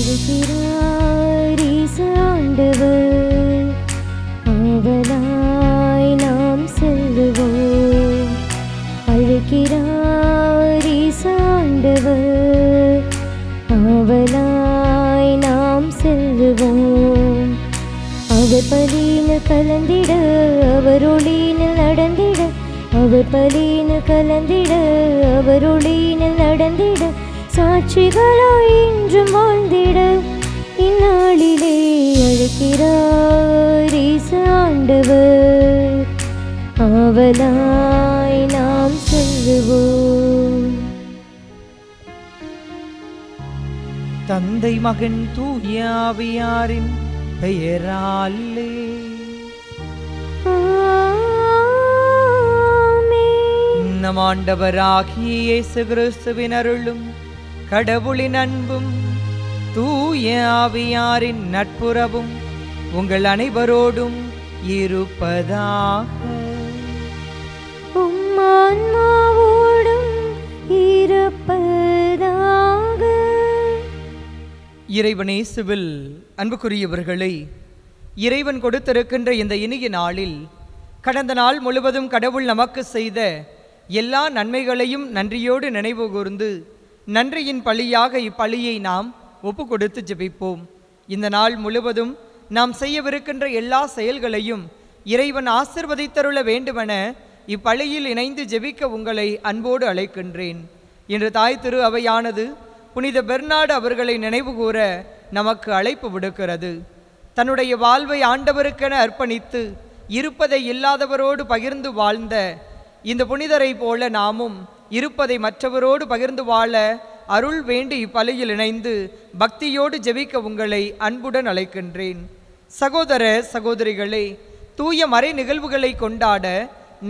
அழைக்கிறார் ஆண்டவர், ஆவலாய் நாம் செல்லுவோம். அழைக்கிறார் ஆண்டவர், ஆவலாய் நாம் செல்லுவோம். அவர் பலியினில் கலந்திட, அவர் ஒளியினில் நடந்திட, அவர் பலியினில் கலந்திட, அவர் ஒளியினில் நடந்திட, சாட்சிகளாய் இன்றும் வாழ்ந்திட இந்நாளிலே அழைக்கிறார் ஆண்டவர், ஆவலாய் நாம் செல்லுவோம். தந்தை மகன் தூய ஆவியாரின் பெயராலே நம் ஆண்டவராகிய இயேசு கிறிஸ்துவின் அருளும் கடவுளின் அன்பும் தூய ஆவியாரின் நட்புறவும் உங்கள் அனைவரோடும் இருப்பதாக. உம்மான்மாவோடும் இருப்பதாக. இறைவனேசுவில் அன்புக்குரியவர்களை, இறைவன் கொடுத்திருக்கின்ற இந்த இனிய நாளில் கடந்த நாள் முழுவதும் கடவுள் நமக்கு செய்த எல்லா நன்மைகளையும் நன்றியோடு நினைவு கூர்ந்து நன்றியின் பலியாக இப்பலியை நாம் ஒப்பு கொடுத்து ஜெபிப்போம். இந்த நாள் முழுவதும் நாம் செய்யவிருக்கின்ற எல்லா செயல்களையும் இறைவன் ஆசிர்வதித்தருள வேண்டுமென இப்பலியில் இணைந்து ஜெபிக்க உங்களை அன்போடு அழைக்கின்றேன். இன்று தாய் திரு அவையானது புனித பெர்னார்டு அவர்களை நினைவு கூற நமக்கு அழைப்பு விடுக்கிறது. தன்னுடைய வாழ்வை ஆண்டவருக்கென அர்ப்பணித்து இருப்பதை இல்லாதவரோடு பகிர்ந்து வாழ்ந்த இந்த புனிதரை போல நாமும் இருப்பதை மற்றவரோடு பகிர்ந்து வாழ அருள் வேண்டி இப்பலியில் இணைந்து பக்தியோடு ஜெபிக்க உங்களை அன்புடன் அழைக்கின்றேன். சகோதர சகோதரிகளே, தூய மறை நிகழ்வுகளை கொண்டாட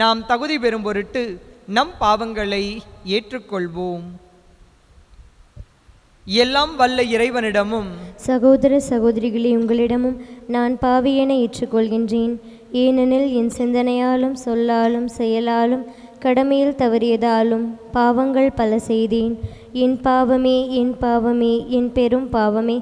நாம் தகுதி பெறும் பொருட்டு நம் பாவங்களை ஏற்றுக்கொள்வோம். எல்லாம் வல்ல இறைவனிடமும் சகோதர சகோதரிகளே, உங்களிடமும் நான் பாவியென ஏற்றுக்கொள்கின்றேன். ஏனெனில் என் சிந்தனையாலும் சொல்லாலும் செயலாலும் கடமையில் தவறியதாலும் பாவங்கள் பல செய்தேன். என் பாவமே, என் பாவமே, என் பெரும் பாவமே.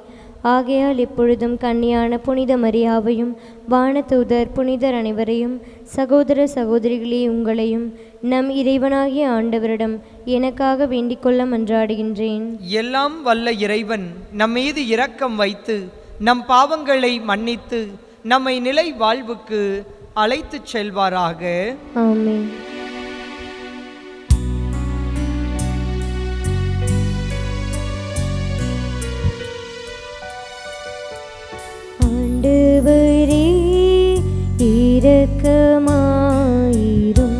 ஆகையால் இப்பொழுதும் கன்னியான புனித மரியாவையும் வானதூதர் புனிதர் அனைவரையும் சகோதர சகோதரிகளே உங்களையும் நம் இறைவனாகிய ஆண்டவரிடம் எனக்காக வேண்டிக்கொள்ள மன்றாடுகின்றேன். எல்லாம் வல்ல இறைவன் நம் மீது இரக்கம் வைத்து நம் பாவங்களை மன்னித்து நம்மை நிலை வாழ்வுக்கு அழைத்துச் செல்வாராக. ஆமென். ஆண்டவரே இரக்கமாயிரும்,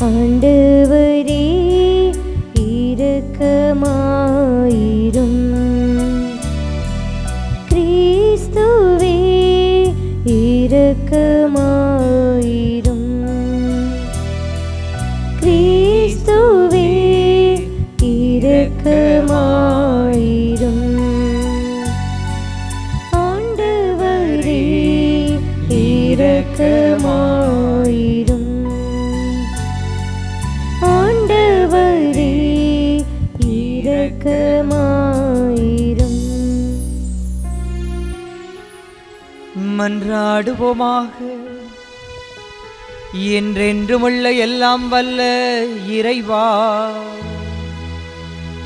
ஆண்டவரே இரக்கமாயிரும். கிறிஸ்துவே இரக்கமாயிரும், கிறிஸ்துவே இரக்கமாயிரும். ஆண்டவரே இரக்கமாயிரும், ஆண்டவரே இரக்கமாயிரும். மன்றாடுவோமாக. என்றென்றுமுள்ள எல்லாம் வல்ல இறைவா,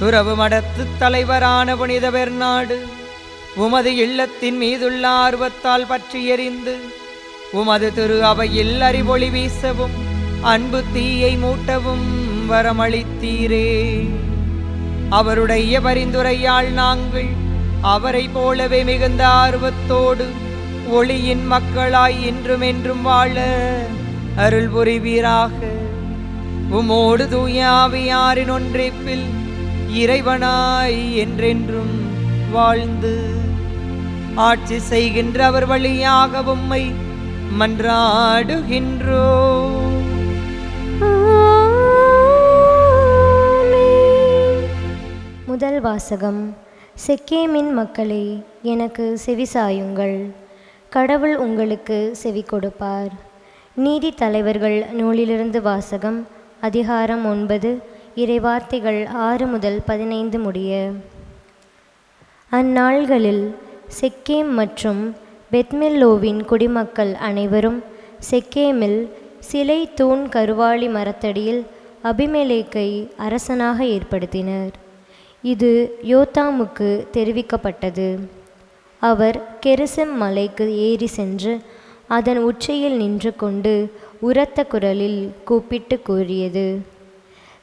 துறவு மடத்து தலைவரான புனித பெர்னார்டு உமது இல்லத்தின் மீதுள்ள ஆர்வத்தால் பற்றி எறிந்து உமது திரு அவையில் அறிவொளி வீசவும் அன்பு தீயை மூட்டவும் வரமளித்தீரே. அவருடைய பரிந்துரையால் நாங்கள் அவரை போலவே மிகுந்த ஆர்வத்தோடு ஒளியின் மக்களாய் இன்றும் என்றும் வாழ அருள் புரிவீராக. உமோடு தூய ஆவியாரின் ஒன்றிப்பில் இறைவனாய் என்றென்றும் வாழ்ந்து ஆட்சி செய்கின்ற அவர் வழியாக உம்மை மன்றாடுகின்றோம். முதல் வாசகம். செக்கேமின் மக்களே, எனக்கு செவிசாயுங்கள், கடவுள் உங்களுக்கு செவி கொடுப்பார். நீதி தலைவர்கள் நூலிலிருந்து வாசகம். அதிகாரம் 9, இறைவார்த்தைகள் 6 முதல் 15 முடிய. அந்நாள்களில் செக்கேம் மற்றும் பெத்மில்லோவின் குடிமக்கள் அனைவரும் செக்கேமில் சிலை தூண் கருவாளி மரத்தடியில் அபிமெலேக்கை அரசனாக ஏற்படுத்தினர். இது யோத்தாமுக்கு தெரிவிக்கப்பட்டது. அவர் கெரிசிம் மலைக்கு ஏறி சென்று அதன் உச்சியில் நின்று கொண்டு உரத்த குரலில் கூப்பிட்டு கூறியது: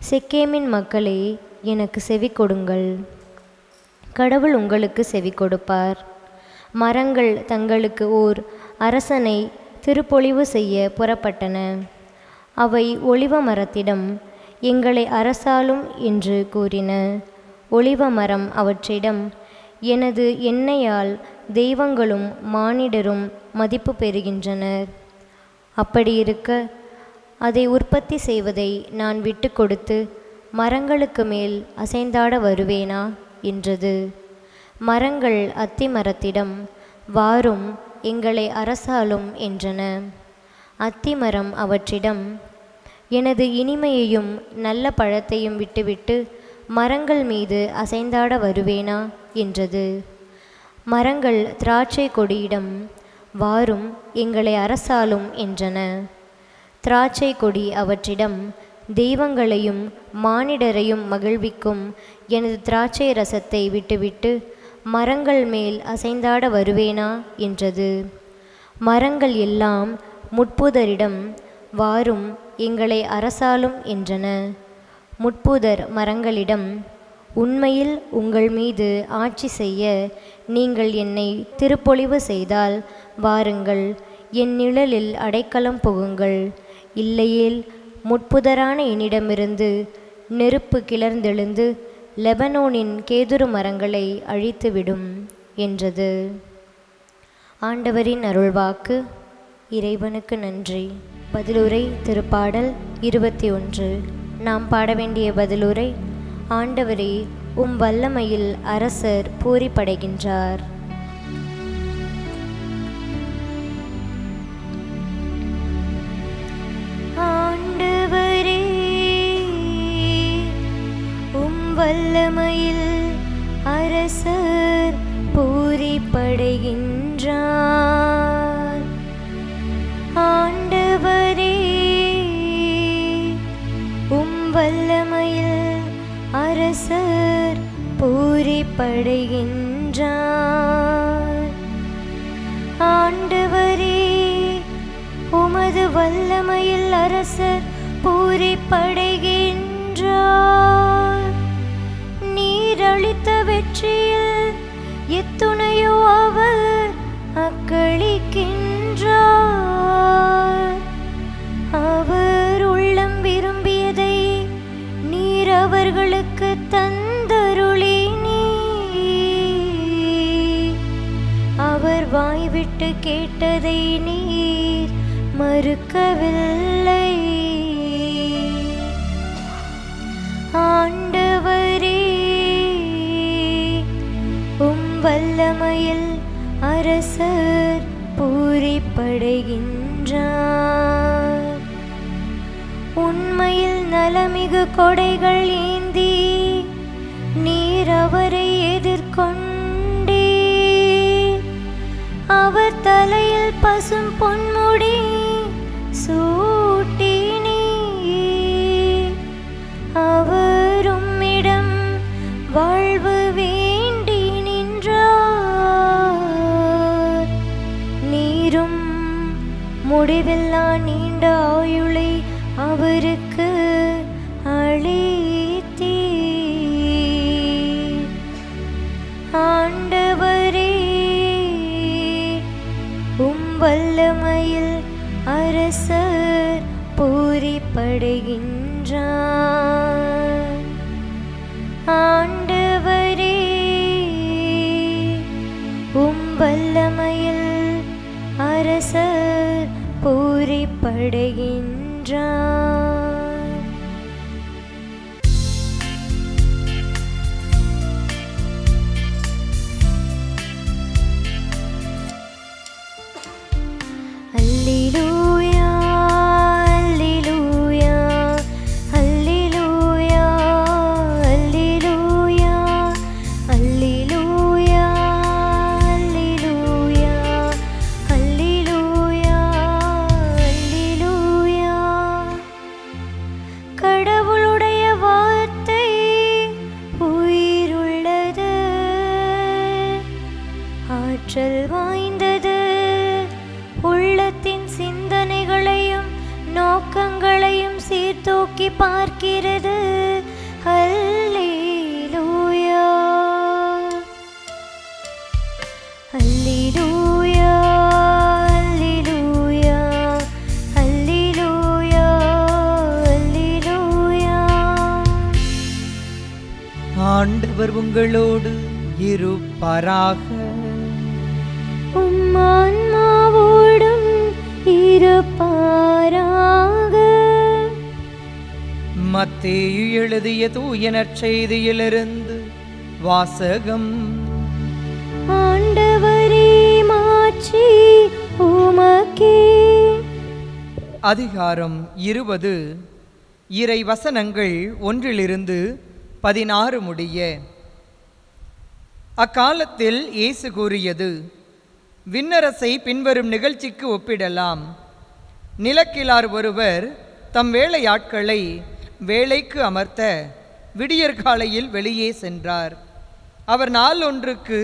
செக்கேமின் மக்களே, எனக்கு செவி கொடுங்கள். கடவுள் உங்களுக்கு செவி கொடுப்பார். மரங்கள் தங்களுக்கு ஓர் அரசனை திருப்பொழிவு செய்ய புறப்பட்டன. அவை ஒலிவ மரத்திடம், எங்களை அரசாளும் என்று கூறின. ஒலிவ மரம் அவற்றிடம், எனது எண்ணெயால் தெய்வங்களும் மானிடரும் மதிப்பு பெறுகின்றனர். அப்படியிருக்க அதை உற்பத்தி செய்வதை நான் விட்டு கொடுத்து மரங்களுக்கு மேல் அசைந்தாட வருவேனா என்றது. மரங்கள் அத்தி மரத்திடம், வாரும், எங்களை அரசாளும் என்றன. அத்திமரம் அவற்றிடம், எனது இனிமையையும் நல்ல பழத்தையும் விட்டுவிட்டு மரங்கள் மீது அசைந்தாட வருவேனா என்றது. மரங்கள் திராட்சை கொடியிடம், வாரும், எங்களை அரசாளும் என்றன. திராட்சை கொடி அவற்றிடம், தெய்வங்களையும் மானிடரையும் மகிழ்விக்கும் எனது திராட்சை ரசத்தை விட்டுவிட்டு மரங்கள் மேல் அசைந்தாட வருவேனா என்றது. மரங்கள் எல்லாம் முட்புதரிடம், வாரும், எங்களை அரசாளும் என்றன. முட்புதர் மரங்களிடம், உண்மையில் உங்கள் மீது ஆட்சி செய்ய நீங்கள் என்னை திருப்பொழிவு செய்தால் வாருங்கள், என் நிழலில் அடைக்கலம் புகுங்கள். இல்லையேல் முட்புதரான என்னிடமிருந்து நெருப்பு கிளர்ந்தெழுந்து லெபனோனின் கேதுரு மரங்களை அழித்துவிடும் என்றது. ஆண்டவரின் அருள்வாக்கு. இறைவனுக்கு நன்றி. பதிலுரை திருப்பாடல் 21. நாம் பாட வேண்டிய பதிலுரை: ஆண்டவரே, உம் வல்லமையில் அரசர் பூரிப்படைகின்றார். ஆண்டவரே, உம் வல்லமையில் அரசர் பூரிப்படைகின்றார். ஆண்டவரே, உம் வல்லமையில் அரசர் பூரிப்படைகின்றார். ஆண்டவரே, உமது வல்லமையில் அரசர் பூரிப்படைகின்றார். நீர் அளித்த வெற்றியில் எத்துணையோ அவர் அக்களிக்கின்றார். அவர் உள்ளம் விரும்பியதை நீர் அவர்களுக்கு தந்தருளினீர். அவர் வாய்விட்டு கேட்டதை நீர் மறுக்கவில்லை. ஆண்டவரே, உம் வல்லமையில் அரசர் பூரிப்படைகின்றார். உண்மையில் நலமிகு கொடைகள் ஏந்தி நீர் அவரை எதிர்கொண்டீர். அவர் தலையில் பசும் பொன்முடி சூட்டினீர். அவர் உம்மிடம் வாழ்வு வேண்டி நின்றார். நீரும் முடிவில்லா நீண்ட ஆயுளை அவருக்கு அளித்தீர். ஆண்டவரே, உம் வல்லமையில் அரசர் பூரிப்படைகின்றார். ஆண்டவரே, உம் வல்லமையில் அரசர் பூரிப்படைகின்றார். அல்லேலூயா, அல்லேலூயா, ஆண்டவர் உங்களோடு இருப்பாராக. உம் ஆன்மாவோடும் இருப்பாராக. மத்தேயு எழுதிய தூய நற்செய்தியிலிருந்து வாசகம். ஆண்டவரே, மாட்சி உமக்கே. அதிகாரம் 20. இறை வசனங்கள் 1-16 முடிய. அக்காலத்தில் இயேசு கூறியது, விண்ணரசை பின்வரும் நிகழ்ச்சிக்கு ஒப்பிடலாம். நிலக்கிழார் ஒருவர் தம் வேலையாட்களை வேலைக்கு அமர்த்த விடியற்காலையில் வெளியே சென்றார். அவர் நாள் ஒன்றுக்கு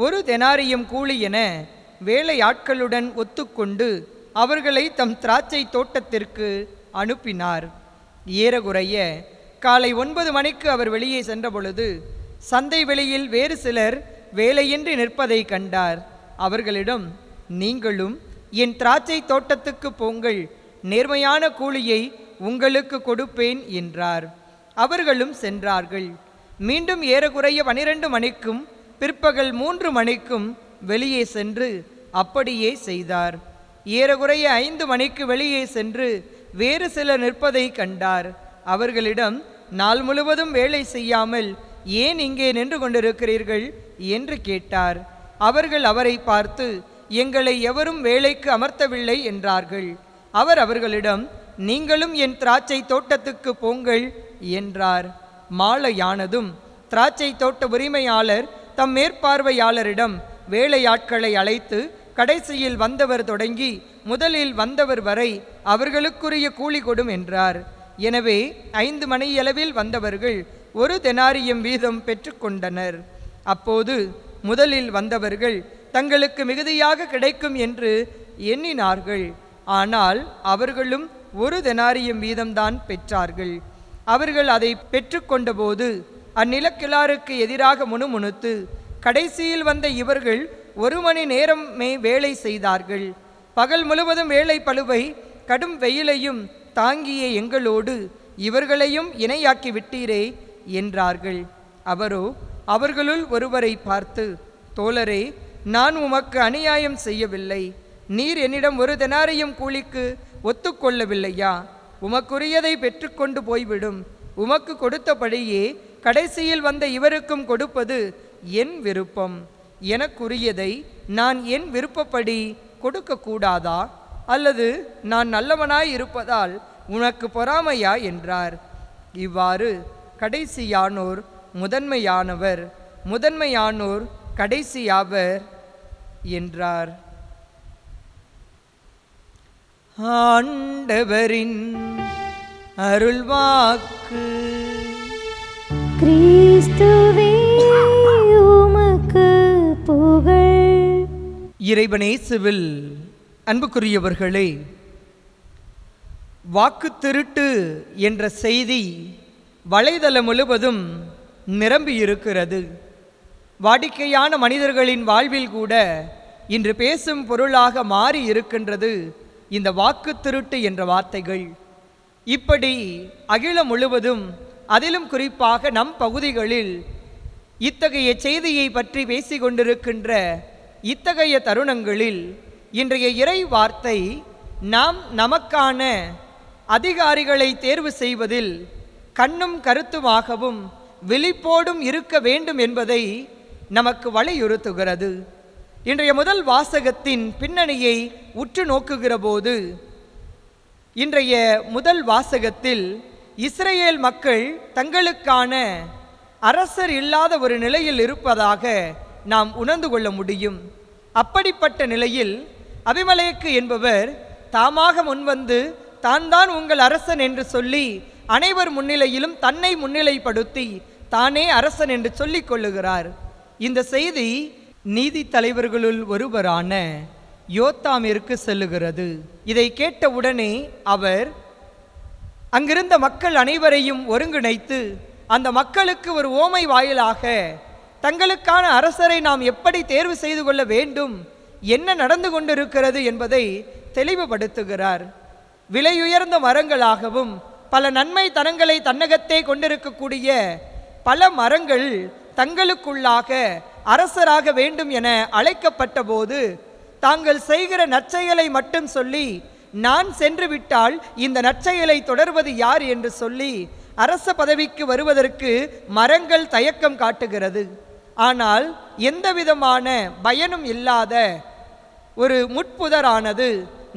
1 தெனாரியம் கூலி என வேலையாட்களுடன் ஒத்துக்கொண்டு அவர்களை தம் திராட்சை தோட்டத்திற்கு அனுப்பினார். ஏறக்குறைய காலை 9 மணிக்கு அவர் வெளியே சென்றபொழுது சந்தை வெளியில் வேறு சிலர் வேலையின்றி நிற்பதை கண்டார். அவர்களிடம், நீங்களும் என் திராட்சை தோட்டத்துக்கு போங்கள், நேர்மையான கூலியை உங்களுக்கு கொடுப்பேன் என்றார். அவர்களும் சென்றார்கள். மீண்டும் ஏறக்குறைய 12 மணிக்கும் பிற்பகல் 3 மணிக்கும் வெளியே சென்று அப்படியே செய்தார். ஏறக்குறைய 5 மணிக்கு வெளியே சென்று வேறு சிலர் நிற்பதை கண்டார். அவர்களிடம், நாள் முழுவதும் வேலை செய்யாமல் ஏன் இங்கே நின்று கொண்டிருக்கிறீர்கள் என்று கேட்டார். அவர்கள் அவரை பார்த்து, எங்களை எவரும் வேலைக்கு அமர்த்தவில்லை என்றார்கள். அவர் அவர்களிடம், நீங்களும் என் திராட்சை தோட்டத்துக்கு போங்கள் என்றார். மாலையானதும் திராட்சை தோட்ட உரிமையாளர் தம் மேற்பார்வையாளரிடம் வேலையாட்களை அழைத்து, கடைசியில் வந்தவர் தொடங்கி முதலில் வந்தவர் வரை அவர்களுக்குரிய கூலி கொடும் என்றார். எனவே 5 மணியளவில் வந்தவர்கள் 1 தெனாரியம் வீதம் பெற்றுக்கொண்டனர். அப்போது முதலில் வந்தவர்கள் தங்களுக்கு மிகுதியாக கிடைக்கும் என்று எண்ணினார்கள். ஆனால் அவர்களும் 1 தெனாரியம் வீதம்தான் பெற்றார்கள். அவர்கள் அதை பெற்றுக்கொண்டபோது அந்நிலக்கிழாருக்கு எதிராக முணுமுணுத்து, கடைசியில் வந்த இவர்கள் 1 மணி நேரமே வேலை செய்தார்கள். பகல் முழுவதும் வேலை பளுவை கடும் வெயிலையும் தாங்கிய எங்களோடு இவர்களையும் இணையாக்கி விட்டீரே என்றார்கள். அவரோ அவர்களுள் ஒருவரை பார்த்து, தோழரே, நான் உமக்கு அநியாயம் செய்யவில்லை. நீர் என்னிடம் 1 தெனாரியம் கூலிக்கு ஒத்துக்கொள்ளவில்லையா? உமக்குரியதை பெற்றுக்கொண்டு போய்விடும். உமக்கு கொடுத்தபடியே கடைசியில் வந்த இவருக்கும் கொடுப்பது என் விருப்பம். எனக்குரியதை நான் என் விருப்பப்படி கொடுக்கக்கூடாதா? அல்லது நான் நல்லவனாய் இருப்பதால் உனக்கு பொறாமையா என்றார். இவ்வாறு கடைசியானோர் முதன்மையானவர், முதன்மையானோர் கடைசியாவர் என்றார். ஆண்டவரின் அருள்வாக்கு. கிறிஸ்துவே, உமக்கு புகழ். இறைவனேசுவில் அன்புக்குரியவர்களே, வாக்கு திருட்டு என்ற செய்தி வலைதளம் முழுவதும் நிரம்பியிருக்கிறது. வாடிக்கையான மனிதர்களின் வாழ்வில் கூட இன்று பேசும் பொருளாக மாறி இருக்கின்றது இந்த வாக்கு திருட்டு என்ற வார்த்தைகள். இப்படி அகிலம் முழுவதும், அதிலும் குறிப்பாக நம் பகுதிகளில் இத்தகைய செய்தியை பற்றி பேசிக்கொண்டிருக்கின்ற இத்தகைய தருணங்களில் இன்றைய இறை வார்த்தை நாம் நமக்கான அதிகாரிகளை தேர்வு செய்வதில் கண்ணும் கருத்துமாகவும் விழிப்போடும் இருக்க வேண்டும் என்பதை நமக்கு வலியுறுத்துகிறது. இன்றைய முதல் வாசகத்தின் பின்னணியை உற்று நோக்குகிற போது, இன்றைய முதல் வாசகத்தில் இஸ்ரேல் மக்கள் தங்களுக்கான அரசர் இல்லாத ஒரு நிலையில் இருப்பதாக நாம் உணர்ந்து கொள்ள முடியும். அப்படிப்பட்ட நிலையில் அபிமெலேக்கு என்பவர் தாமாக முன்வந்து தான் உங்கள் அரசன் என்று சொல்லி அனைவர் முன்னிலையிலும் தன்னை முன்னிலைப்படுத்தி தானே அரசன் என்று சொல்லிக் கொள்ளுகிறார். இந்த செய்தி நீதி தலைவர்களுள் ஒருவரான யோத்தாமிற்கு செல்லுகிறது. இதை கேட்டவுடனே அவர் அங்கிருந்த மக்கள் அனைவரையும் ஒருங்கிணைத்து அந்த மக்களுக்கு ஒரு ஓமை வாயிலாக தங்களுக்கான அரசரை நாம் எப்படி தேர்வு செய்து கொள்ள வேண்டும், என்ன நடந்து கொண்டிருக்கிறது என்பதை தெளிவுபடுத்துகிறார். விலையுயர்ந்த மரங்களாகவும் பல நன்மை தனங்களை தன்னகத்தே கொண்டிருக்கக்கூடிய பல மரங்கள் தங்களுக்குள்ளாக அரசராக வேண்டும் என அழைக்கப்பட்ட போது தாங்கள் செய்கிற நற்செயலை மட்டும் சொல்லி, நான் சென்று விட்டால் இந்த நற்செயலை தொடர்வது யார் என்று சொல்லி அரச பதவிக்கு வருவதற்கு மரங்கள் தயக்கம் காட்டுகிறது. ஆனால் எந்த விதமான பயனும் இல்லாத ஒரு முட்புதரானது,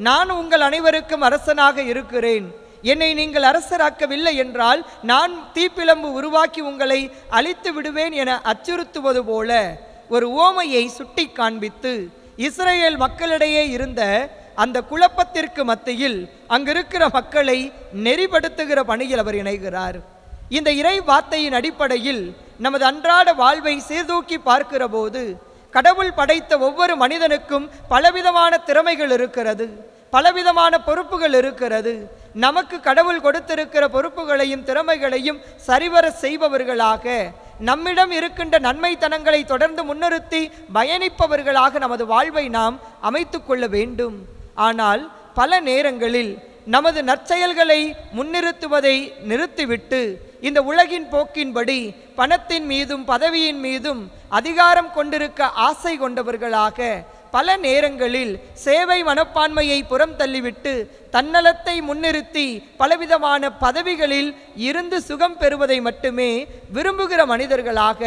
நான் உங்கள் அனைவருக்கும் அரசனாக இருக்கிறேன், என்னை நீங்கள் அரசராக்கவில்லை என்றால் நான் தீப்பிழம்பு உருவாக்கி உங்களை அழித்து விடுவேன் என அச்சுறுத்துவது போல ஒரு உவமையை சுட்டி காண்பித்து இஸ்ரேல் மக்களிடையே இருந்த அந்த குழப்பத்திற்கு மத்தியில் அங்கிருக்கிற மக்களை நெறிப்படுத்துகிற பணியில் அவர் இணைகிறார். இந்த இறை வார்த்தையின் அடிப்படையில் நமது அன்றாட வாழ்வை சீர்தூக்கி பார்க்கிற போது கடவுள் படைத்த ஒவ்வொரு மனிதனுக்கும் பலவிதமான திறமைகள் இருக்கிறது, பலவிதமான பொறுப்புகள் இருக்கிறது. நமக்கு கடவுள் கொடுத்திருக்கிற பொறுப்புகளையும் திறமைகளையும் சரிவர செய்பவர்களாக, நம்மிடம் இருக்கின்ற நன்மைத்தனங்களை தொடர்ந்து முன்னிறுத்தி பயணிப்பவர்களாக நமது வாழ்வை நாம் அமைத்து கொள்ள வேண்டும். ஆனால் பல நேரங்களில் நமது நற்செயல்களை முன்னிறுத்துவதை நிறுத்திவிட்டு இந்த உலகின் போக்கின்படி பணத்தின் மீதும் பதவியின் மீதும் அதிகாரம் கொண்டிருக்க ஆசை கொண்டவர்களாக பல நேரங்களில் சேவை மனப்பான்மையை புறம் தள்ளிவிட்டு தன்னலத்தை முன்னிறுத்தி பலவிதமான பதவிகளில் இருந்து சுகம் பெறுவதை மட்டுமே விரும்புகிற மனிதர்களாக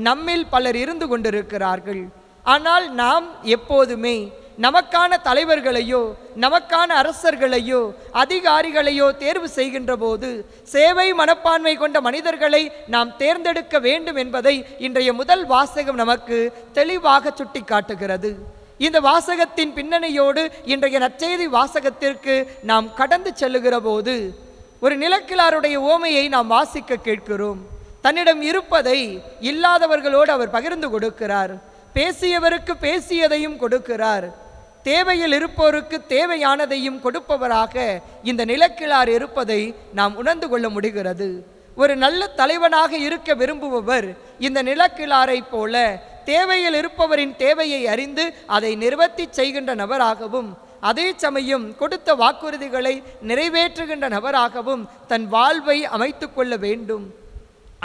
நம்மில் பலர் இருந்து கொண்டிருக்கிறார்கள். ஆனால் நாம் எப்போதுமே நமக்கான தலைவர்களையோ நமக்கான அரசர்களையோ அதிகாரிகளையோ தேர்வு செய்கின்ற போது சேவை மனப்பான்மை கொண்ட மனிதர்களை நாம் தேர்ந்தெடுக்க வேண்டும் என்பதை இன்றைய முதல் வாசகம் நமக்கு தெளிவாக சுட்டி காட்டுகிறது. இந்த வாசகத்தின் பின்னணியோடு இன்றைய நற்செய்தி வாசகத்திற்கு நாம் கடந்து செல்லுகிற போது ஒரு நிலக்கிழாருடைய உவமையை நாம் வாசிக்க கேட்கிறோம். தன்னிடம் இருப்பதை இல்லாதவர்களோடு அவர் பகிர்ந்து கொடுக்கிறார். பேசியவருக்கு பேசியதையும் கொடுக்கிறார். தேவையில் இருப்போருக்கு தேவையானதையும் கொடுப்பவராக இந்த நிலக்கிழார் இருப்பதை நாம் உணர்ந்து கொள்ள முடிகிறது. ஒரு நல்ல தலைவனாக இருக்க விரும்புபவர் இந்த நிலக்கிழாரை போல தேவையில் இருப்பவரின் தேவையை அறிந்து அதை நிவர்த்தி செய்கின்ற நபராகவும், அதே சமயம் கொடுத்த வாக்குறுதிகளை நிறைவேற்றுகின்ற நபராகவும் தன் வாழ்வை அமைத்து கொள்ள வேண்டும்.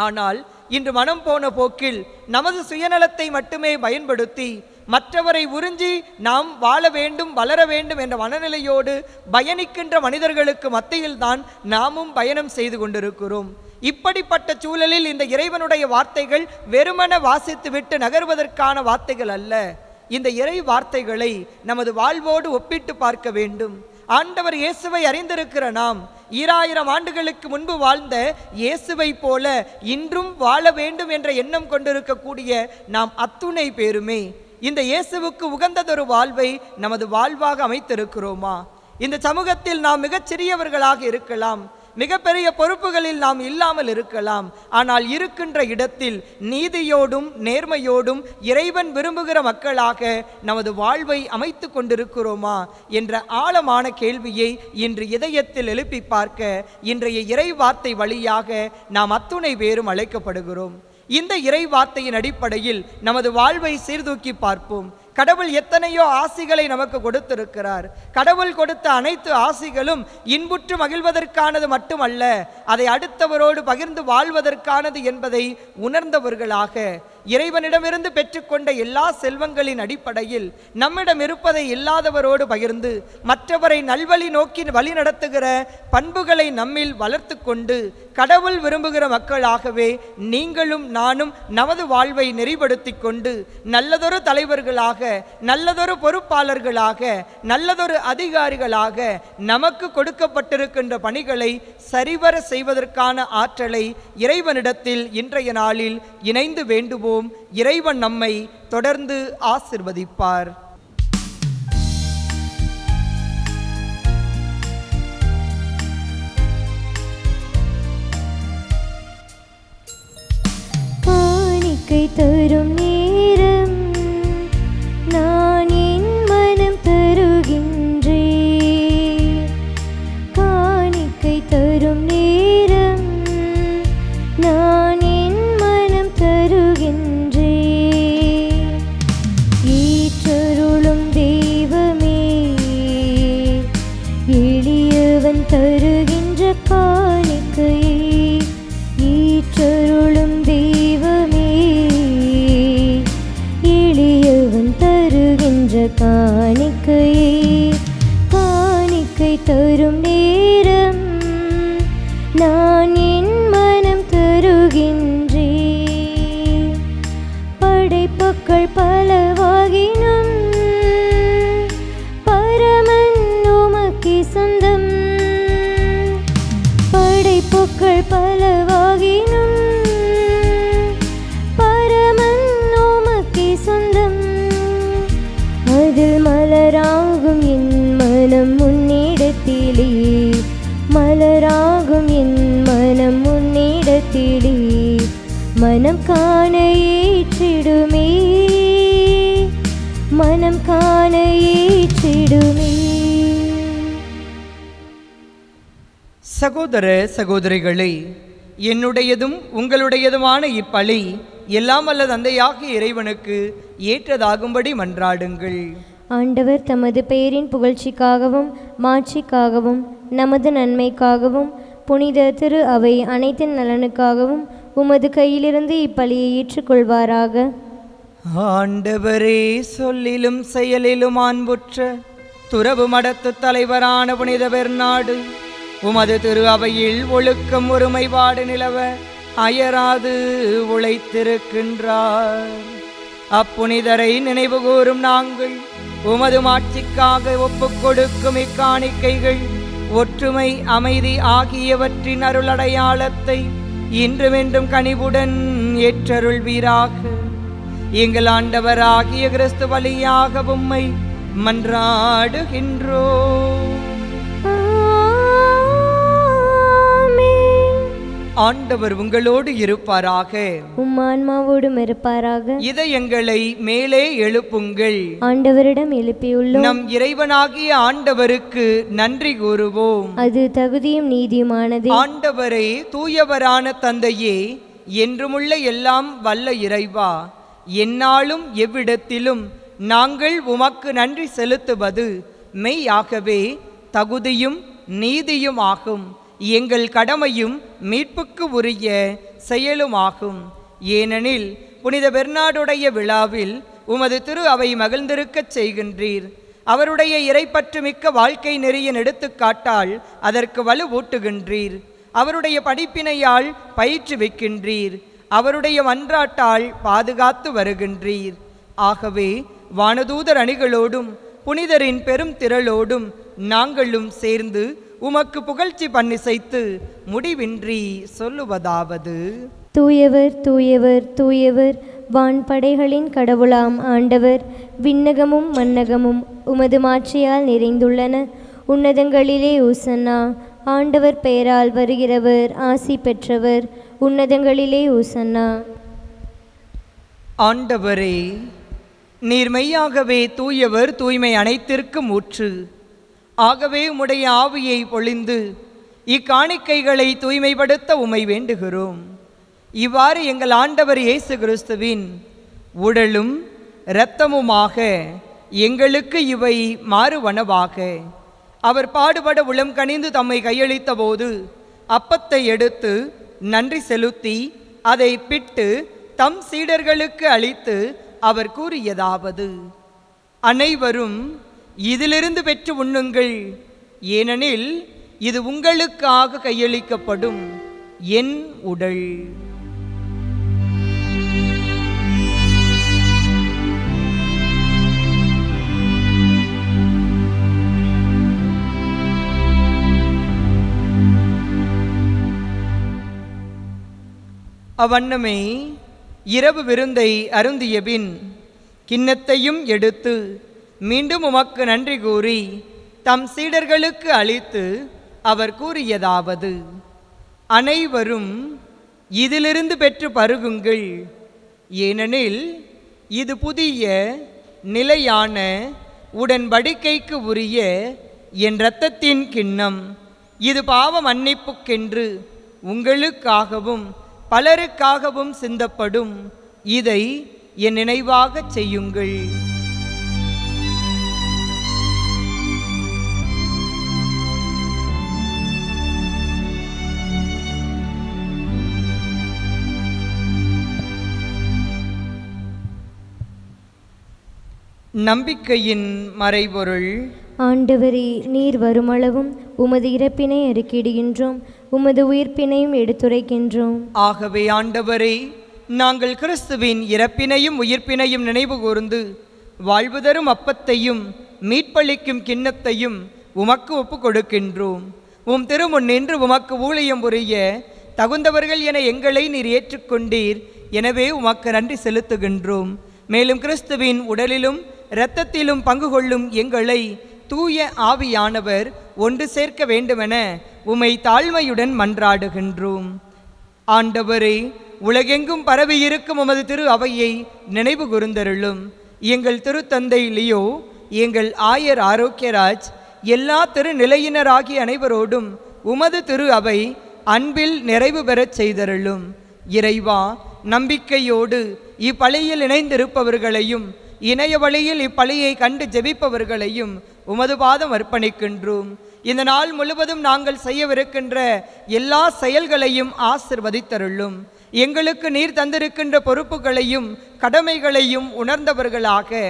ஆனால் இன்று மனம் போன போக்கில் நமது சுயநலத்தை மட்டுமே பயன்படுத்தி மற்றவரை உறிஞ்சி நாம் வாழ வேண்டும் வளர வேண்டும் என்ற மனநிலையோடு பயணிக்கின்ற மனிதர்களுக்கு மத்தியில்தான் நாமும் பயணம் செய்து கொண்டிருக்கிறோம். இப்படிப்பட்ட சூழலில் இந்த இறைவனுடைய வார்த்தைகள் வெறுமன வாசித்துவிட்டு நகர்வதற்கான வார்த்தைகள் அல்ல. இந்த இறை வார்த்தைகளை நமது வாழ்வோடு ஒப்பிட்டு பார்க்க வேண்டும். ஆண்டவர் இயேசுவை அறிந்திருக்கிற நாம் 2000 ஆண்டுகளுக்கு முன்பு வாழ்ந்த இயேசுவை போல இன்றும் வாழ வேண்டும் என்ற எண்ணம் கொண்டிருக்கக்கூடிய நாம் அத்துணை பேருமே இந்த இயேசுவுக்கு உகந்ததொரு வாழ்வை நமது வாழ்வாக அமைத்திருக்கிறோமா? இந்த சமூகத்தில் நாம் மிகச்சிறியவர்களாக இருக்கலாம், மிகப்பெரிய பொறுப்புகளில் நாம் இல்லாமல் இருக்கலாம். ஆனால் இருக்கின்ற இடத்தில் நீதியோடும் நேர்மையோடும் இறைவன் விரும்புகிற மக்களாக நமது வாழ்வை அமைத்து கொண்டிருக்கிறோமா என்ற ஆழமான கேள்வியை இன்று இதயத்தில் எழுப்பி பார்க்க இன்றைய இறை வார்த்தை வழியாக நாம் அத்துணை பேரும் அழைக்கப்படுகிறோம். இந்த இறை வார்த்தையின் அடிப்படையில் நமது வாழ்வை சீர்தூக்கி பார்ப்போம். கடவுள் எத்தனையோ ஆசிகளை நமக்கு கொடுத்திருக்கிறார். கடவுள் கொடுத்த அனைத்து ஆசிகளும் இன்புற்று மகிழ்வதற்கானது மட்டுமல்ல, அதை அடுத்தவரோடு பகிர்ந்து வாழ்வதற்கானது என்பதை உணர்ந்தவர்களாக இறைவனிடமிருந்து பெற்றுக்கொண்ட எல்லா செல்வங்களின் அடிப்படையில் நம்மிடம் இருப்பதை இல்லாதவரோடு பகிர்ந்து மற்றவரை நல்வழி நோக்கி வழி நடத்துகிற பண்புகளை நம்மில் வளர்த்து கொண்டு கடவுள் விரும்புகிற மக்களாகவே நீங்களும் நானும் நமது வாழ்வை நெறிப்படுத்தி கொண்டு நல்லதொரு தலைவர்களாக, நல்லதொரு பொறுப்பாளர்களாக, நல்லதொரு அதிகாரிகளாக நமக்கு கொடுக்கப்பட்டிருக்கின்ற பணிகளை சரிவர செய்வதற்கான ஆற்றலை இறைவனிடத்தில் இன்றைய நாளில் இணைந்து வேண்டுவோம். இறைவன் நம்மை தொடர்ந்து ஆசிர்வதிப்பார். காணிக்கை தரும் நேரம் நான் என் மனம் தருகின்றேன். காணிக்கை தரும் நேரம் நான் என் மனம் தருகின்றேன். ஏற்றருளும் தெய்வமே, எளியவன் தருகின்ற காணிக்கையை ஏற்றருளும் தெய்வமே, காணிக்கையை காணிக்கை தரும் நேரம் நான் என் மனம் தருகின்றேன். படைப்புக்கள் பலவாகினும் பரமன் உமக்கே சொந்தம். படைப்புக்கள் பலவாகினும் பரமன் உமக்கே சொந்தம். அதில் மலராகும் என் மனம் உன்னிடத்திலே, மலராகும் என் மனம் உன்னிடத்திலே மனம் காண ஏற்றிடுமே, மனம் காண ஏற்றிடுமே. சகோதர சகோதரிகளே, என்னுடையதும் உங்களுடையதுமான இப்பலி எல்லாம் வல்ல தந்தையாகிய இறைவனுக்கு ஏற்றதாகும்படி மன்றாடுங்கள். ஆண்டவர் தமது பெயரின் புகழ்ச்சிக்காகவும் மாட்சிக்காகவும் நமது நன்மைக்காகவும் புனித திரு அவை அனைத்தின் நலனுக்காகவும் உமது கையிலிருந்து இப்பலியை ஏற்றுக்கொள்வாராக. ஆண்டவரே, சொல்லிலும் செயலிலும் அன்புற்ற துறவு மடத்து தலைவரான புனித பெர்னாடு உமது திரு அவையில் ஒழுக்கம் ஒருமைப்பாடு நிலவ அயராது உழைத்திருக்கின்றார். அப்புனிதரை நினைவு கூறும் நாங்கள் உமது மாட்சிக்காக ஒப்புக் கொடுக்கும் இக்காணிக்கைகள் ஒற்றுமை, அமைதி ஆகியவற்றின் அருளடையாளத்தை இன்றுமென்றும் கனிவுடன் ஏற்றருள்வீராக. எங்கள் ஆண்டவராகிய கிறிஸ்து வழியாக உம்மை மன்றாடுகின்றோம். ஆண்டவர் உங்களோடு இருப்பாராக, உம் ஆன்மாவோடும் இருப்பாராக. இதயங்களை மேலே எழுப்புங்கள். ஆண்டவரிடம் எழுப்பியுள்ளோம். நம் இறைவனாகிய ஆண்டவருக்கு நன்றி கூறுவோம். அது தகுதியும் நீதியுமானது. ஆண்டவரே, தூயவரான தந்தையே, என்றுமுள்ள எல்லாம் வல்ல இறைவா, எந்நாளும் எவ்விடத்திலும் நாங்கள் உமக்கு நன்றி செலுத்துவது மெய்யாகவே தகுதியும் நீதியும் ஆகும். எங்கள் கடமையும் மீட்புக்கு உரிய செயலுமாகும். ஏனெனில் புனித பெர்னாடுடைய விழாவில் உமது திரு அவை மகிழ்ந்திருக்கச் செய்கின்றீர். அவருடைய இறைப்பற்று மிக்க வாழ்க்கை நெறியின் எடுத்துக்காட்டால் அதற்கு வலுவூட்டுகின்றீர். அவருடைய படிப்பினையால் பயிற்றுவிக்கின்றீர். அவருடைய மன்றாட்டால் பாதுகாத்து வருகின்றீர். ஆகவே வானதூதர் அணிகளோடும் புனிதரின் பெரும் திரளோடும் நாங்களும் சேர்ந்து உமக்கு புகழ்ச்சி பண்ணிசைத்து முடிவின்றி சொல்லுவதாவது: தூயவர் தூயவர் தூயவர், வான்படைகளின் கடவுளாம் ஆண்டவர். விண்ணகமும் மன்னகமும் உமது மாட்சியால் நிறைந்துள்ளன. உன்னதங்களிலே ஓசன்னா. ஆண்டவர் பெயரால் வருகிறவர் ஆசி பெற்றவர். உன்னதங்களிலே ஓசன்னா. ஆண்டவரே, நீர் மெய்யாகவே தூயவர், தூய்மை அனைத்திற்கும் ஊற்று. ஆகவே உம்முடைய ஆவியை பொழிந்து இக்காணிக்கைகளை தூய்மைப்படுத்த உம்மை வேண்டுகிறோம். இவ்வாறு எங்கள் ஆண்டவர் இயேசு கிறிஸ்துவின் உடலும் இரத்தமுமாக எங்களுக்கு இவை மாறுவனவாக. அவர் பாடுபட உளம் கனிந்து தம்மை கையளித்த போது அப்பத்தை எடுத்து நன்றி செலுத்தி அதை பிட்டு தம் சீடர்களுக்கு அளித்து அவர் கூறியதாவது: அனைவரும் இதிலிருந்து பெற்று உண்ணுங்கள், ஏனெனில் இது உங்களுக்காக கையளிக்கப்படும் என் உடல். அவ்வண்ணமே இரவு விருந்தை அருந்தியபின் கிண்ணத்தையும் எடுத்து மீண்டும் உமக்கு நன்றி கூறி தம் சீடர்களுக்கு அளித்து அவர் கூறியதாவது: அனைவரும் இதிலிருந்து பெற்று பருகுங்கள், ஏனெனில் இது புதிய நிலையான உடன்படிக்கைக்கு உரிய என் இரத்தத்தின் கிண்ணம். இது பாவ மன்னிப்புக்கென்று உங்களுக்காகவும் பலருக்காகவும் சிந்தப்படும். இதை என் நினைவாகச் செய்யுங்கள். நம்பிக்கையின் மறைபொருள். ஆண்டவரே, நீர் வருமளவும் உமது இறப்பினை அறிக்கையிடுகின்றோம், உமது உயிர்ப்பினையும் எடுத்துரைக்கின்றோம். ஆகவே ஆண்டவரே, நாங்கள் கிறிஸ்துவின் இறப்பினையும் உயிர்ப்பினையும் நினைவு கூர்ந்து வாழ்வு தரும் அப்பத்தையும் மீட்பளிக்கும் கிண்ணத்தையும் உமக்கு ஒப்பு கொடுக்கின்றோம். உம் திருமுன் நின்று உமக்கு ஊழியம் புரிய தகுந்தவர்கள் என எங்களை நீர் ஏற்றுக்கொண்டீர். எனவே உமக்கு நன்றி செலுத்துகின்றோம். மேலும் கிறிஸ்துவின் உடலிலும் இரத்தத்திலும் பங்கு கொள்ளும் எங்களை தூய ஆவியானவர் ஒன்று சேர்க்க வேண்டுமென உம்மை தாழ்மையுடன் மன்றாடுகின்றோம். ஆண்டவரே, உலகெங்கும் பரவியிருக்கும் உமது திரு அவையை நினைவு கூர்ந்தருளும். எங்கள் திருத்தந்தை லியோ, எங்கள் ஆயர் ஆரோக்கியராஜ், எல்லா திருநிலையினராகிய அனைவரோடும் உமது திரு அவை அன்பில் நிறைவு பெறச் செய்தருளும். இறைவா, நம்பிக்கையோடு இப்பலியில் இணைந்திருப்பவர்களையும் இணைய வழியில் இப்பலியை கண்டு ஜெபிப்பவர்களையும் உமது பாதம் அர்ப்பணிக்கின்றோம். இந்த நாள் முழுவதும் நாங்கள் செய்யவிருக்கின்ற எல்லா செயல்களையும் ஆசிர்வதித்தருளும். எங்களுக்கு நீர் தந்திருக்கின்ற பொறுப்புகளையும் கடமைகளையும் உணர்ந்தவர்களாக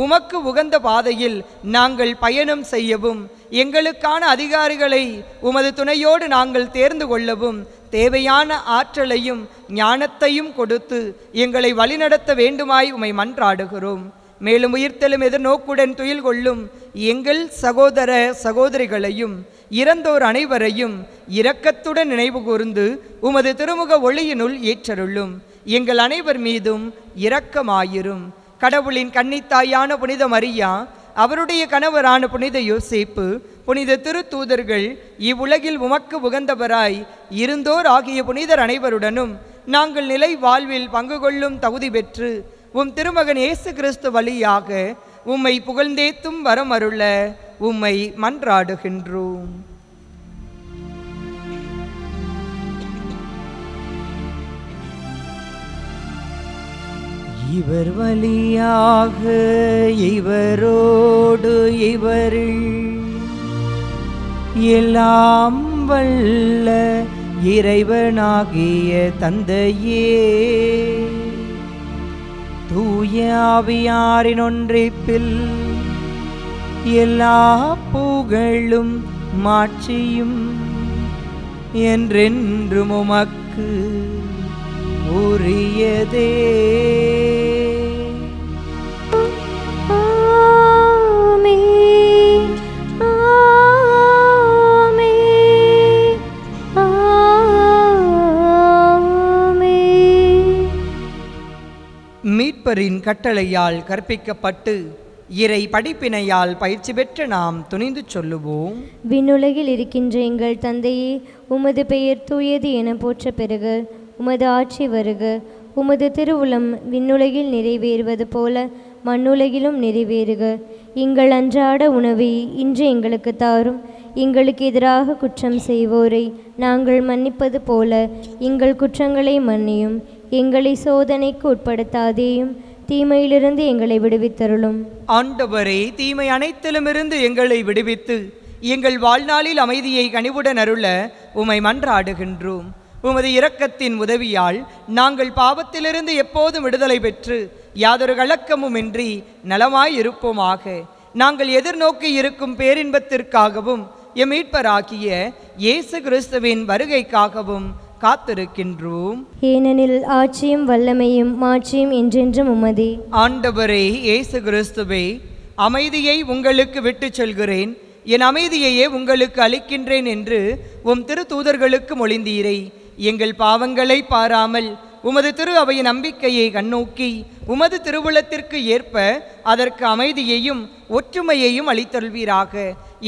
உமக்கு உகந்த பாதையில் நாங்கள் பயணம் செய்யவும், எங்களுக்கான அதிகாரிகளை உமது துணையோடு நாங்கள் தேர்ந்து கொள்ளவும் தேவையான ஆற்றலையும் ஞானத்தையும் கொடுத்து எங்களை வழிநடத்த வேண்டுமாய் உம்மை மன்றாடுகிறோம். மேலும் உயிர்த்தெழும் எதிர்நோக்குடன் துயில் கொள்ளும் எங்கள் சகோதர சகோதரிகளையும் இறந்தோர் அனைவரையும் இரக்கத்துடன் நினைவு கூர்ந்து உமது திருமுக ஒளியினுள் ஏற்றருளும். எங்கள் அனைவர் மீதும் இரக்கமாயிரும். கடவுளின் கன்னித்தாயான புனித மரியா, அவருடைய கணவரான புனித யோசேப்பு, புனித திருத்தூதர்கள், இவ்வுலகில் உமக்கு உகந்தவராய் இருந்தோர் ஆகிய புனிதர் அனைவருடனும் நாங்கள் நிலை வாழ்வில் பங்கு கொள்ளும் தகுதி பெற்று உம் திருமகன் இயேசு கிறிஸ்து வழியாக உம்மை புகழ்ந்தேத்தும் வரம் அருள உம்மை மன்றாடுகின்றோம். இவர் வழியாக இவரோடு இவரில் எல்லாம் வல்ல இறைவனாகிய தந்தையே, தூய ஆவியாரின் ஒன்றிப்பில் எல்லா புகழும் மாட்சியும் என்றென்றும் உமக்கு உரியதே. மீட்பரின் கட்டளையால் கற்பிக்கப்பட்டு இறை படிப்பினையால் பயிற்சி பெற்ற நாம் துணிந்து சொல்லுவோம். விண்ணுலகில் இருக்கின்ற எங்கள் தந்தையே, உமது பெயர் தூயது என போற்ற பெறுக. உமது ஆட்சி வருக. உமது திருவுளம் விண்ணுலகில் நிறைவேறுவது போல மண்ணுலகிலும் நிறைவேறுக. எங்கள் அன்றாட உணவை இன்று எங்களுக்கு தாரும். எங்களுக்கு எதிராக குற்றம் செய்வோரை நாங்கள் மன்னிப்பது போல எங்கள் குற்றங்களை மன்னியும். எங்களை சோதனைக்கு உட்படுத்தாதேயும், தீமையிலிருந்து எங்களை விடுவித்தருளும். ஆண்டவரே, தீமை அனைத்திலுமிருந்து எங்களை விடுவித்து எங்கள் வாழ்நாளில் அமைதியை கனிவுடன் அருள உம்மை மன்றாடுகின்றோம். உமது இரக்கத்தின் உதவியால் நாங்கள் பாவத்திலிருந்து எப்போதும் விடுதலை பெற்று யாதொரு கலக்கமுமின்றி நலமாயிருப்போமாக. நாங்கள் எதிர்நோக்கி இருக்கும் பேரின்பத்திற்காகவும் எம் மீட்பராகிய இயேசு கிறிஸ்துவின் வருகைக்காகவும் காத்திருக்கின்றோம். ஏனெனில் ஆட்சியும் வல்லமையும் மாட்சியும் என்றென்றும் உமதே. ஆண்டவரே இயேசு கிறிஸ்துவே, அமைதியை உங்களுக்கு விட்டுச் செல்கிறேன், என் அமைதியையே உங்களுக்கு அளிக்கின்றேன் என்று உம் திரு தூதர்களுக்கு மொழிந்தீரை. எங்கள் பாவங்களை பாராமல் உமது திரு அவையின் நம்பிக்கையை கண்ணோக்கி உமது திருவுளத்திற்கு ஏற்ப அதற்கு அமைதியையும் ஒற்றுமையையும் அளித்தருள்வீராக.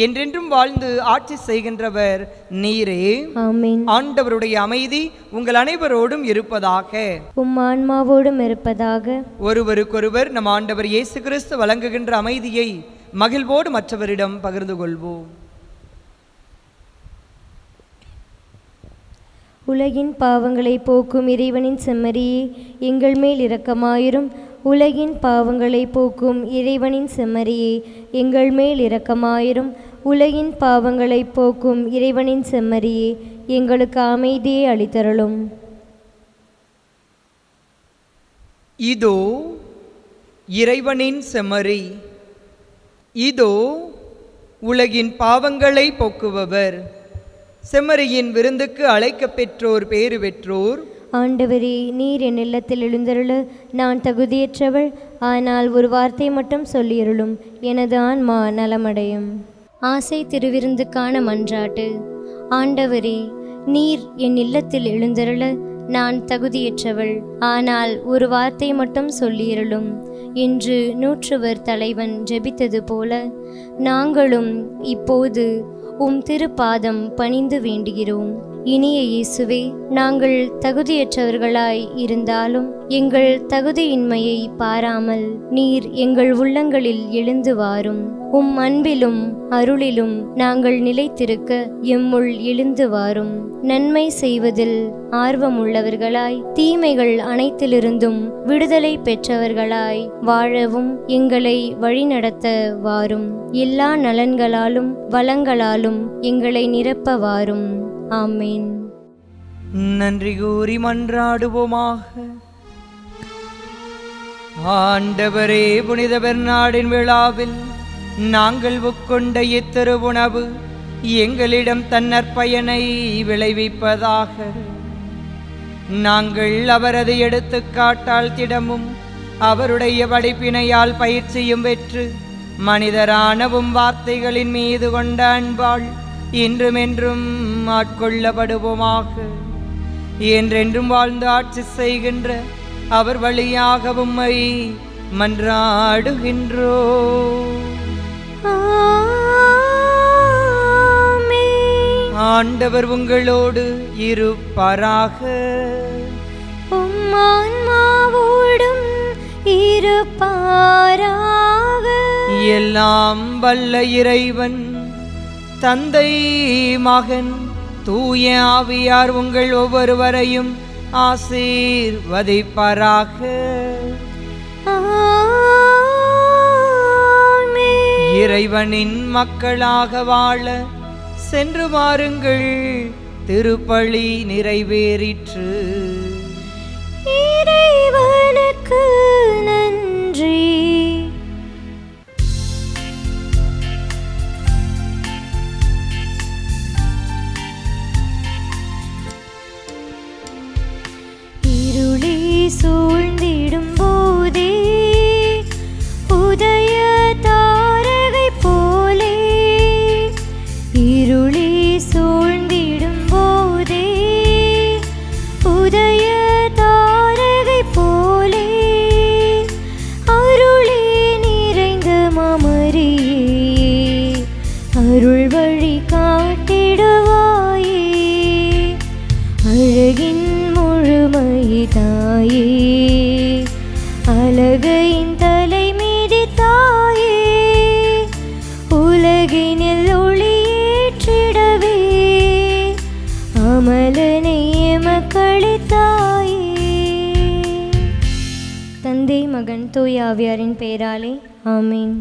என்றென்றும் வாழ்ந்து ஆட்சி செய்கின்றவர் நீரே. ஆமென். ஆண்டவருடைய அமைதி உங்கள் அனைவரோடும் இருப்பதாக. உம் ஆன்மாவோடும் இருப்பதாக. ஒருவருக்கொருவர் நம் ஆண்டவர் இயேசு கிறிஸ்து வழங்குகின்ற அமைதியை மகிழ்வோடு மற்றவரிடம் பகிர்ந்து கொள்வோம். உலகின் பாவங்களை போக்கும் இறைவனின் செம்மறியே, எங்கள் மேல் இரக்கமாயிரும். உலகின் பாவங்களை போக்கும் இறைவனின் செம்மறியே, எங்கள் மேல் இரக்கமாயிரும். உலகின் பாவங்களை போக்கும் இறைவனின் செம்மறியே, எங்களுக்கு அமைதியை அளித்தருளும். இதோ இறைவனின் செம்மறி, இதோ உலகின் பாவங்களை போக்குபவர். செம்மறியின் விருந்துக்கு அழைக்கப் பெற்றோர் பேறு பெற்றோர். ஆண்டவரே, நீர் என் இல்லத்தில் எழுந்தருள நான் தகுதியற்றவள். ஆனால் ஒரு வார்த்தை மட்டும் சொல்லியருளும், எனது ஆன்மா நலமடையும். ஆசை திருவிருந்துக்கான மன்றாட்டு. ஆண்டவரே, நீர் என் இல்லத்தில் எழுந்தருள நான் தகுதியற்றவள். ஆனால் ஒரு வார்த்தை மட்டும் சொல்லியருளும் என்று நூற்றுவர் தலைவன் ஜெபித்தது போல நாங்களும் இப்போது உம் திருப்பாதம் பணிந்து வேண்டுகிறோம். இனிய இயேசுவே, நாங்கள் தகுதியற்றவர்களாய் இருந்தாலும் எங்கள் தகுதியின்மையை பாராமல் நீர் எங்கள் உள்ளங்களில் எழுந்து வாரும். உம் அன்பிலும் அருளிலும் நாங்கள் நிலைத்திருக்க எம்முள் எழுந்து வாரும். நன்மை செய்வதில் ஆர்வமுள்ளவர்களாய், தீமைகள் அனைத்திலிருந்தும் விடுதலை பெற்றவர்களாய் வாழவும் எங்களை வழிநடத்த வாரும். எல்லா நலன்களாலும் வளங்களாலும் எங்களை நிரப்ப வாரும். ஆமேன். நன்றி கூறி மன்றாடுவோமாக. ஆண்டவரே, புனித பெர்னார்டின் விழாவில் நாங்கள் உட்கொண்ட இத்திருவுணவு எங்களிடம் தன்னற்பயனை விளைவிப்பதாக. நாங்கள் அவரது எடுத்துக்காட்டால் திடமும் அவருடைய படிப்பினையால் பயிற்சியும் பெற்று மனிதரானவும் வார்த்தைகளின் மீது கொண்ட அன்பாள் இன்றுமென்றும் ஆட்கொள்ளப்படுவோமாக. என்றென்றும் வாழ்ந்து ஆட்சி செய்கின்ற அவர் வழியாக உம்மை மன்றாடுகின்றோ. ஆண்டவர் உங்களோடு இருப்பாராக. உம் ஆன்மாவோடும் இருப்பாராக. எல்லாம் வல்ல இறைவன் தந்தை, மகன், தூய ஆவியார் உங்கள் ஒவ்வொருவரையும் ஆசீர்வதிப்பாராக. இறைவனின் மக்களாக வாழ சென்று வாருங்கள். திருப்பலி நிறைவேறிற்று. இறைவனுக்கு நன்றி. இருளி சூழ்ந்திடும் போதே உதய தாரகை போலே, இருளி சூழ்ந்திடும் போதே உதய தாரகை போலே, அருளே நிறைந்த மாமரியே, அருள் வழி காட்டிடுவாயே, அழகின் தாயே, அழகையின் தலை மீதி தாயே, உலகினில் ஒளியேற்றிடவே அமலனை எமக்களித்தாயே. தந்தை, மகன், தூய ஆவியாரின் பெயராலே ஆமீன்.